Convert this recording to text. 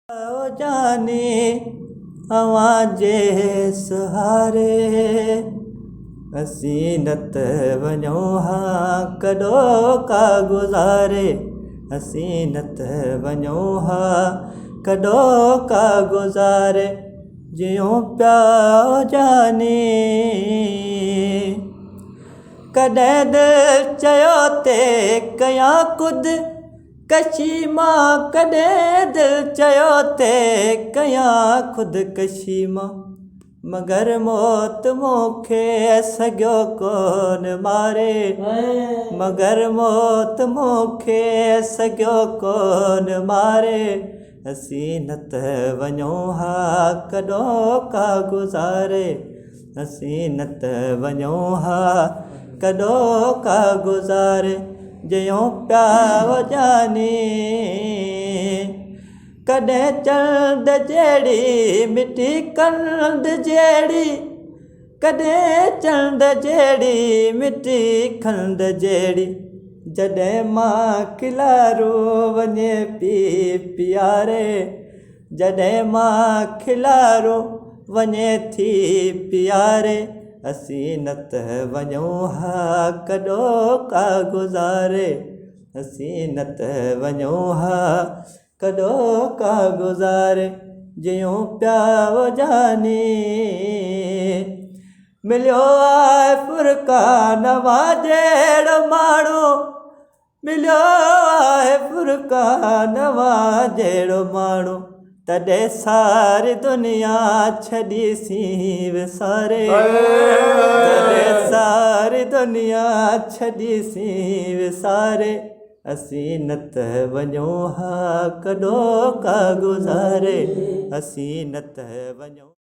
ओ जाने अवाजे सहारे असीं न त वञूं हा कॾो का गुज़ारे असीं न त वञूं हा कॾो का गुज़ारे जियूं पिया ओ जाने कॾहिं दिलि चयो ते कयां ख़ुदि कशी मां कॾहिं दिलि चयो ते कयां ख़ुदकशी मां मगर मौत मूंखे सॻियो कोन मारे मगर मौत मूंखे सॻियो कोन मारे असीं न त वञूं हा कॾो का गुज़ारे असीं न त वञूं हा कॾो का गुज़ारे जियूं पिया ओ जाने कॾहिं चंड जहिड़ी मिठी कंद जहिड़ी कॾहिं चंड जहिड़ी मिठी खंड जहिड़ी जॾहिं मां खिलारो वञे पी प्यारे जॾहिं मां खिलारो वञे थी प्यारे असीं न त वञूं हा कॾो का गुज़ारे असीं न त वञूं हा कॾो का गुज़ारे जियूं पिया ओ जाने मिलियो आहे फुरक़ान जहिड़ो माण्हू मिलियो आहे फुरक़ान जहिड़ो माण्हू तॾहिं सारी दुनिया छॾीसीं विसारे तॾहिं सारी दुनिया छॾीसीं विसारे असीं न त वञूं हा कॾो का गुज़ारे असीं न त वञूं